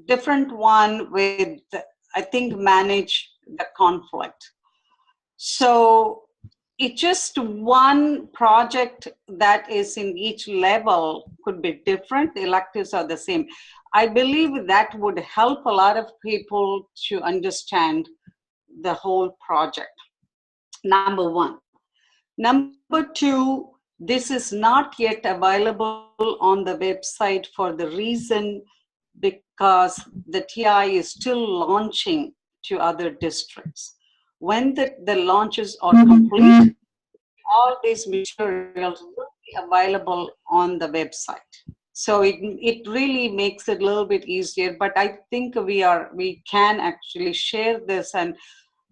[SPEAKER 5] different one with, I think, manage the conflict. So it's just one project that is in each level could be different. The electives are the same. I believe that would help a lot of people to understand the whole project. Number one. Number two, this is not yet available on the website for the reason because the TI is still launching to other districts. When the launches are complete, all these materials will be available on the website. So it really makes it a little bit easier, but I think we can actually share this, and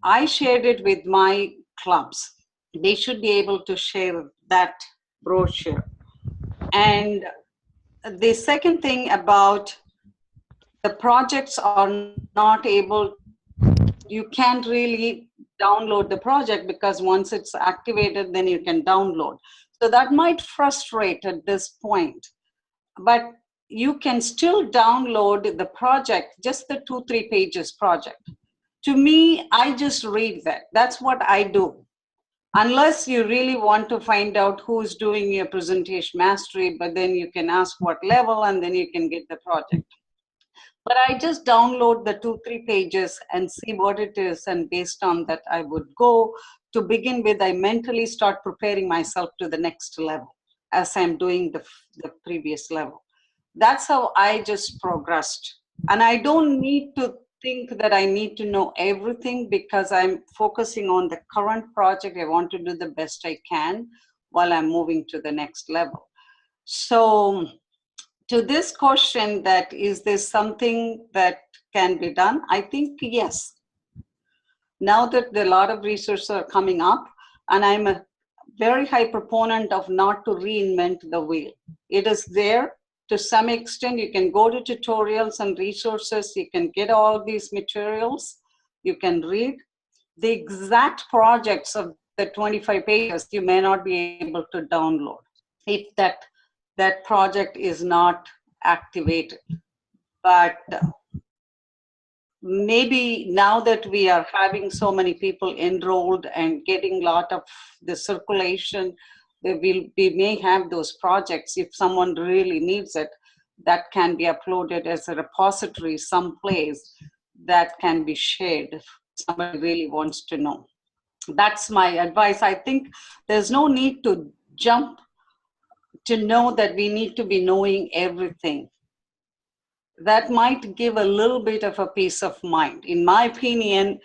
[SPEAKER 5] I shared it with my clubs. They should be able to share that brochure. And the second thing about the projects are not able, you can't really download the project because once it's activated, then you can download. So that might frustrate at this point, but you can still download the project, just the 2-3 pages project. To me, I just read that. That's what I do. Unless you really want to find out who's doing your presentation mastery, but then you can ask what level and then you can get the project. But I just download the 2-3 pages and see what it is, and based on that I would go. To begin with, I mentally start preparing myself to the next level as I'm doing the previous level. That's how I just progressed. And I don't need to think that I need to know everything because I'm focusing on the current project. I want to do the best I can while I'm moving to the next level. So to this question that is there something that can be done? I think yes. Now that a lot of researchers are coming up, and I'm a very high proponent of not to reinvent the wheel. It is there to some extent. You can go to tutorials and resources. You can get all these materials. You can read. The exact projects of the 25 pages you may not be able to download if that project is not activated. But maybe now that we are having so many people enrolled and getting a lot of the circulation, we may have those projects. If someone really needs it, that can be uploaded as a repository someplace that can be shared if somebody really wants to know. That's my advice. I think there's no need to jump to know that we need to be knowing everything. That might give a little bit of a peace of mind. In my opinion,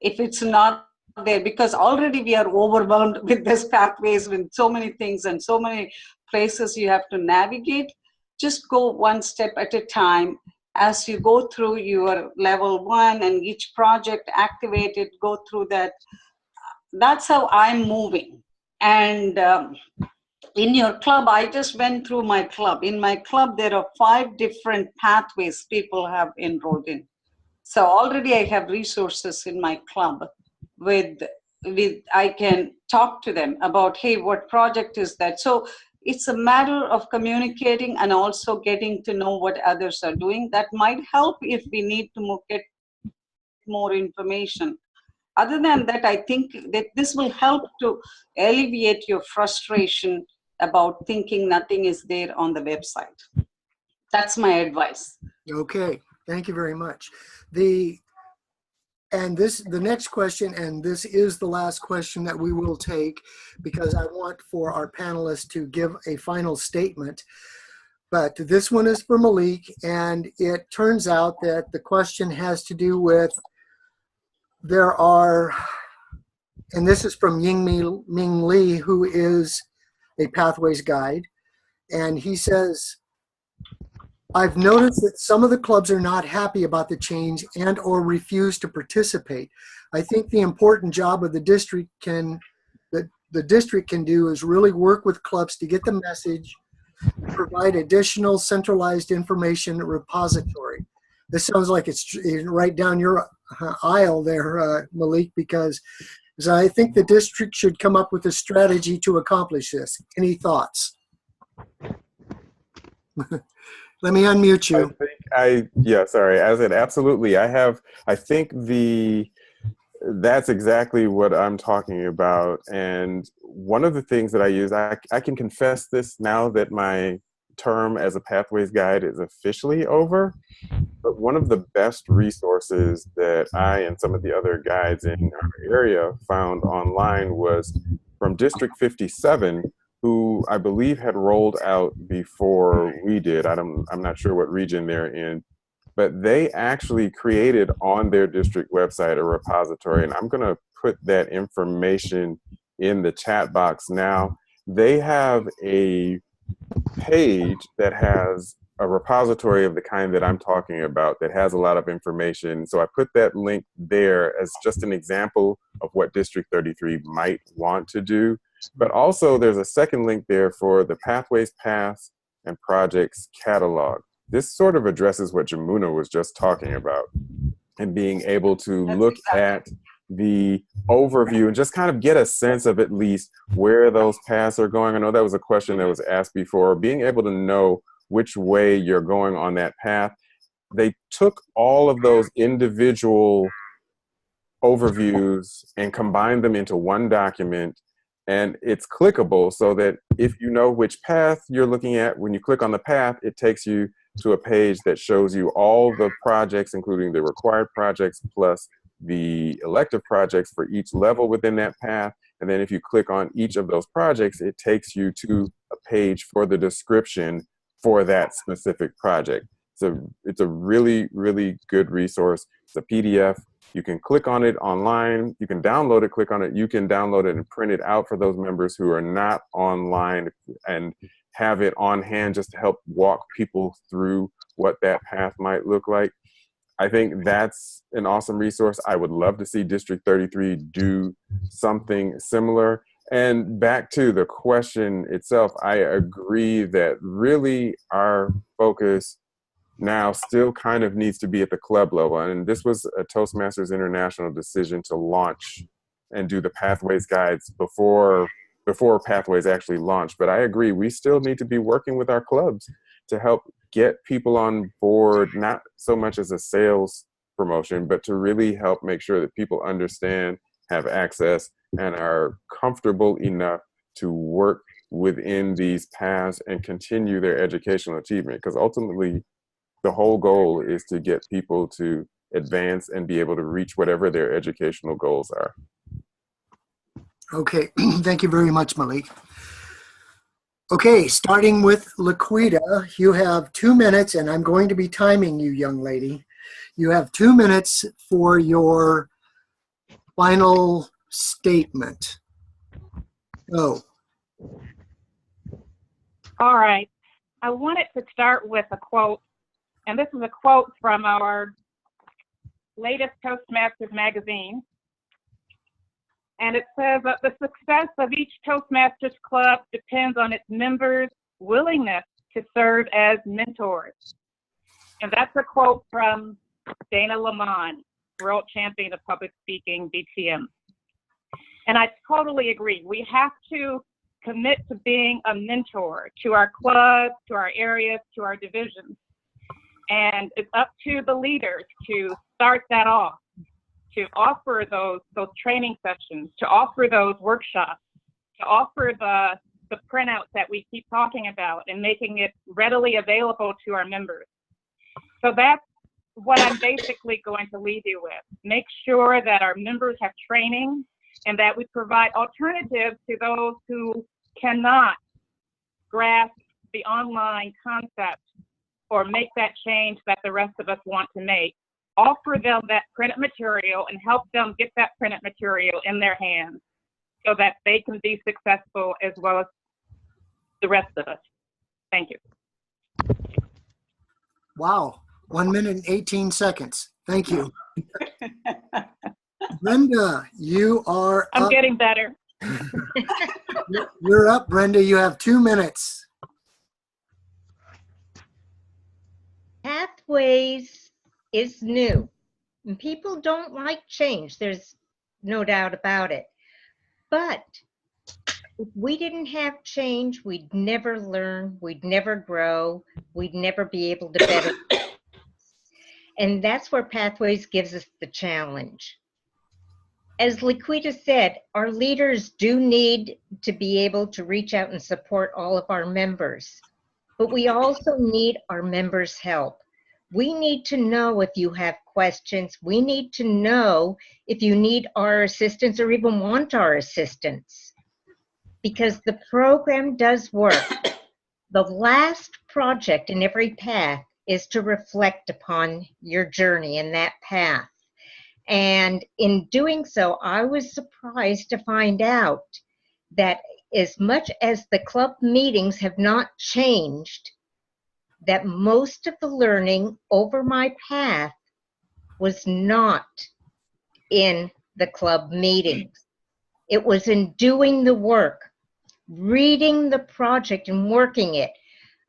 [SPEAKER 5] if it's not there, because already we are overwhelmed with this pathways, with so many things and so many places you have to navigate, just go one step at a time. As you go through your level 1 and each project activate it, go through that. That's how I'm moving. And in your club, I just went through my club. In my club, there are 5 different pathways people have enrolled in. So already I have resources in my club with I can talk to them about, hey, what project is that? So it's a matter of communicating and also getting to know what others are doing. That might help if we need to get more information. Other than that, I think that this will help to alleviate your frustration about thinking nothing is there on the website. That's my advice.
[SPEAKER 1] Okay, thank you very much. The next question, and this is the last question that we will take, because I want for our panelists to give a final statement. But this one is for Malik, and it turns out that the question has to do with, there are, and this is from Ming Lee, who is a Pathways guide, and he says, I've noticed that some of the clubs are not happy about the change and or refuse to participate. I think the important job of the district can do is really work with clubs to get the message, provide additional centralized information repository. This sounds like it's right down your aisle there, Malik, because I think the district should come up with a strategy to accomplish this. Any thoughts? Let me unmute you.
[SPEAKER 6] Sorry. I said, absolutely. I think that's exactly what I'm talking about. And one of the things that I use, I can confess this now that my term as a Pathways guide is officially over, but one of the best resources that I and some of the other guides in our area found online was from District 57, who I believe had rolled out before we did. I'm not sure what region they're in, but they actually created on their district website a repository, and I'm going to put that information in the chat box now. They have a page that has a repository of the kind that I'm talking about that has a lot of information. So I put that link there as just an example of what District 33 might want to do. But also there's a second link there for the Pathways, Paths, and Projects catalog. This sort of addresses what Jamuna was just talking about, and being able to look at the overview and just kind of get a sense of at least where those paths are going. I know that was a question that was asked before, being able to know which way you're going on that path. They took all of those individual overviews and combined them into one document, and it's clickable so that if you know which path you're looking at, when you click on the path, it takes you to a page that shows you all the projects, including the required projects plus the elective projects for each level within that path. And then if you click on each of those projects, it takes you to a page for the description for that specific project. So it's a really, really good resource. It's a PDF. You can click on it online. You can download it, click on it. You can download it and print it out for those members who are not online, and have it on hand just to help walk people through what that path might look like. I think that's an awesome resource. I would love to see District 33 do something similar. And back to the question itself, I agree that really our focus now still kind of needs to be at the club level. And this was a Toastmasters International decision to launch and do the Pathways guides before Pathways actually launched. But I agree, we still need to be working with our clubs to help get people on board, not so much as a sales promotion, but to really help make sure that people understand, have access, and are comfortable enough to work within these paths and continue their educational achievement. Because ultimately, the whole goal is to get people to advance and be able to reach whatever their educational goals are.
[SPEAKER 1] Okay, thank you very much, Malik. Okay, starting with Laquita, you have 2 minutes, and I'm going to be timing you, young lady. You have 2 minutes for your final statement. Go.
[SPEAKER 2] All right. I wanted to start with a quote, and this is a quote from our latest Toastmasters magazine. And it says that the success of each Toastmasters club depends on its members' willingness to serve as mentors. And that's a quote from Dana Lamont, world champion of public speaking, BTM. And I totally agree. We have to commit to being a mentor to our clubs, to our areas, to our divisions. And it's up to the leaders to start that off, to offer those training sessions, to offer those workshops, to offer the printouts that we keep talking about and making it readily available to our members. So that's what I'm basically going to leave you with. Make sure that our members have training and that we provide alternatives to those who cannot grasp the online concept or make that change that the rest of us want to make. Offer them that printed material and help them get that printed material in their hands so that they can be successful as well as the rest of us. Thank you.
[SPEAKER 1] Wow, 1 minute and 18 seconds. Thank you. Brenda, you are
[SPEAKER 2] I'm
[SPEAKER 1] up.
[SPEAKER 2] getting better.
[SPEAKER 1] You're up, Brenda. You have 2 minutes.
[SPEAKER 3] Pathways is new. And people don't like change. There's no doubt about it. But if we didn't have change, we'd never learn, we'd never grow, we'd never be able to better. And that's where Pathways gives us the challenge. As Laquita said, our leaders do need to be able to reach out and support all of our members. But we also need our members' help. We need to know if you have questions. We need to know if you need our assistance or even want our assistance. Because the program does work. The last project in every path is to reflect upon your journey in that path. And in doing so, I was surprised to find out that as much as the club meetings have not changed, that most of the learning over my path was not in the club meetings. It was in doing the work, reading the project and working it,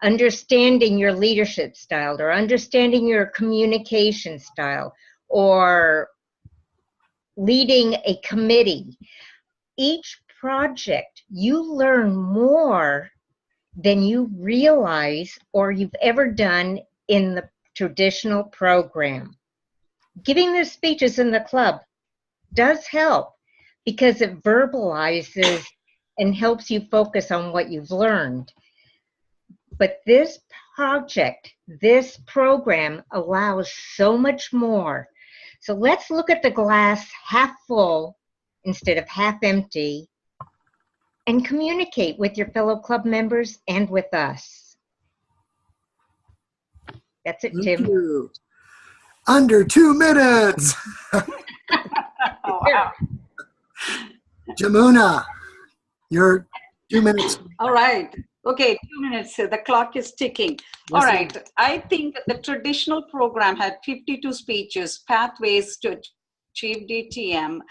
[SPEAKER 3] understanding your leadership style or understanding your communication style or leading a committee. Each project, you learn more than you realize or you've ever done in the traditional program. Giving the speeches in the club does help because it verbalizes and helps you focus on what you've learned. But this project, this program allows so much more. So let's look at the glass half full instead of half empty and communicate with your fellow club members and with us. That's it,
[SPEAKER 1] Thank
[SPEAKER 3] Tim.
[SPEAKER 1] you. Under 2 minutes.
[SPEAKER 5] Oh, wow.
[SPEAKER 1] Jamuna, your 2 minutes.
[SPEAKER 5] All right. Okay, 2 minutes. The clock is ticking. All
[SPEAKER 1] Yes,
[SPEAKER 5] right. I think the traditional program had 52 speeches, Pathways to Achieve DTM.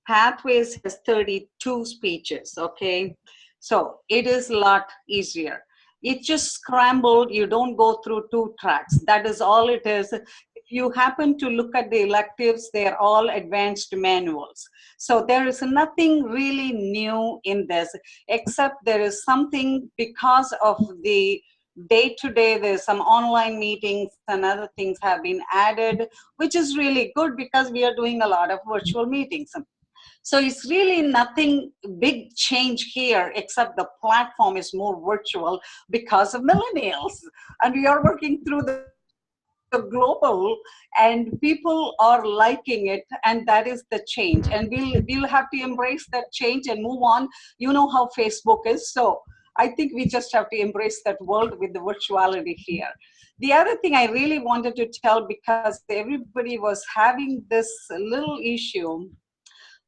[SPEAKER 5] Pathways has 32 speeches, okay? So it is a lot easier. It's just scrambled. You don't go through 2 tracks. That is all it is. If you happen to look at the electives, they're all advanced manuals. So there is nothing really new in this, except there is something because of the day-to-day, there's some online meetings and other things have been added, which is really good because we are doing a lot of virtual meetings. So it's really nothing big change here, except the platform is more virtual because of millennials. And we are working through the global, and people are liking it, and that is the change. And we'll have to embrace that change and move on. You know how Facebook is, so I think we just have to embrace that world with the virtuality here. The other thing I really wanted to tell, because everybody was having this little issue,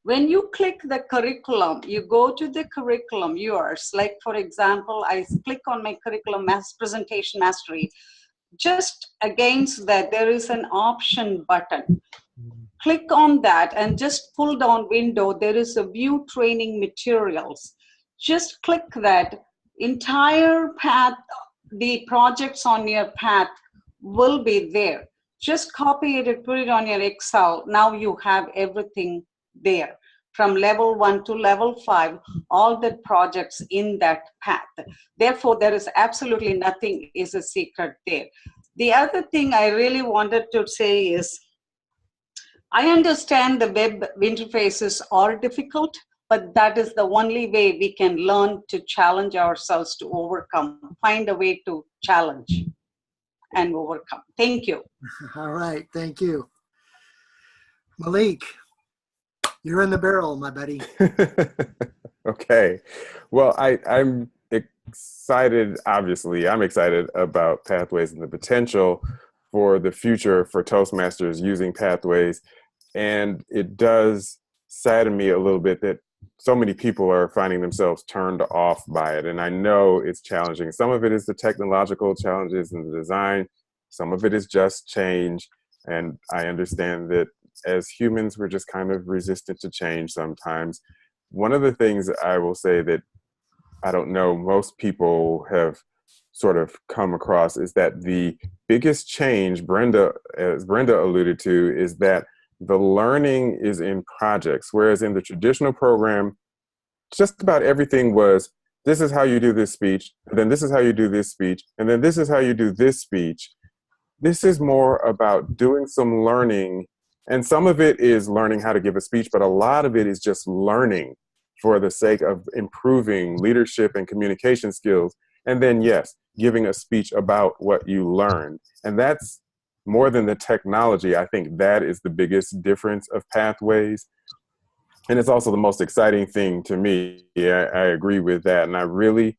[SPEAKER 5] when you click the curriculum, you go to the curriculum, yours, like for example, I click on my curriculum, presentation mastery. Just against that, there is an option button. Click on that and just pull down window. There is a view training materials. Just click that. Entire path, the projects on your path will be there. Just copy it and put it on your Excel. Now you have everything there. From level 1 to level 5, all the projects in that path. Therefore, there is absolutely nothing is a secret there. The other thing I really wanted to say is, I understand the web interfaces are difficult, but that is the only way we can learn to challenge ourselves to overcome, find a way to challenge and overcome. Thank you.
[SPEAKER 1] All right, thank you. Malik, you're in the barrel, my buddy.
[SPEAKER 6] Okay. Well, I'm excited, obviously, I'm excited about Pathways and the potential for the future for Toastmasters using Pathways. And it does sadden me a little bit that so many people are finding themselves turned off by it. And I know it's challenging. Some of it is the technological challenges and the design. Some of it is just change. And I understand that as humans, we're just kind of resistant to change sometimes. One of the things I will say that I don't know most people have sort of come across is that the biggest change, as Brenda alluded to, is that the learning is in projects, whereas in the traditional program, just about everything was, this is how you do this speech, and then this is how you do this speech, and then this is how you do this speech. This is more about doing some learning, and some of it is learning how to give a speech, but a lot of it is just learning for the sake of improving leadership and communication skills. And then, yes, giving a speech about what you learned. And that's more than the technology. I think that is the biggest difference of Pathways. And it's also the most exciting thing to me. Yeah, I agree with that. And I really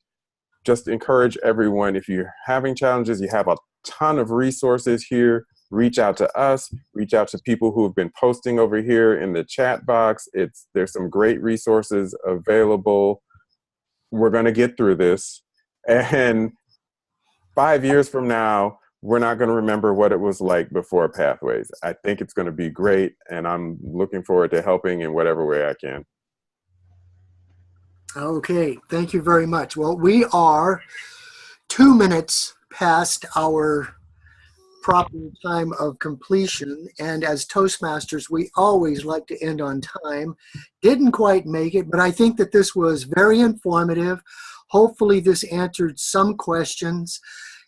[SPEAKER 6] just encourage everyone, if you're having challenges, you have a ton of resources here. Reach out to us, reach out to people who have been posting over here in the chat box. There's some great resources available. We're going to get through this. And 5 years from now, we're not going to remember what it was like before Pathways. I think it's going to be great, and I'm looking forward to helping in whatever way I can.
[SPEAKER 1] Okay, thank you very much. Well, we are 2 minutes past our proper time of completion, and as Toastmasters, we always like to end on time. Didn't quite make it, but I think that this was very informative. Hopefully this answered some questions.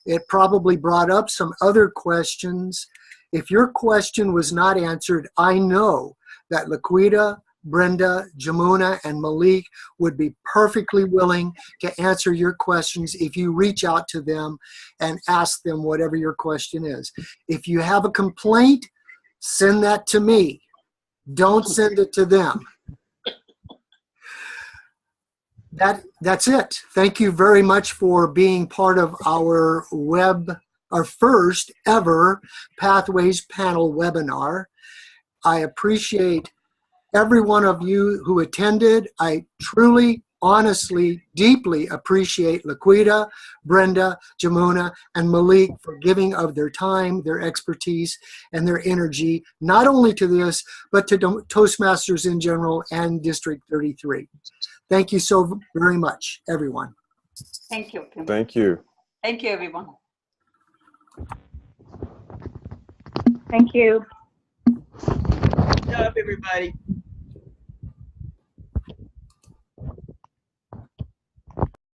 [SPEAKER 1] It probably brought up some other questions. If your question was not answered, I know that Laquita, Brenda, Jamuna, and Malik would be perfectly willing to answer your questions if you reach out to them and ask them whatever your question is. If you have a complaint, send that to me. Don't send it to them. That's it. Thank you very much for being part of our first ever Pathways panel webinar. I appreciate every one of you who attended. I truly, honestly, deeply appreciate Laquita, Brenda, Jamuna, and Malik for giving of their time, their expertise, and their energy, not only to this, but to Toastmasters in general and District 33. Thank you so very much, everyone.
[SPEAKER 5] Thank you, Kim.
[SPEAKER 6] Thank you.
[SPEAKER 5] Thank you, everyone.
[SPEAKER 2] Thank you.
[SPEAKER 8] Good job, everybody.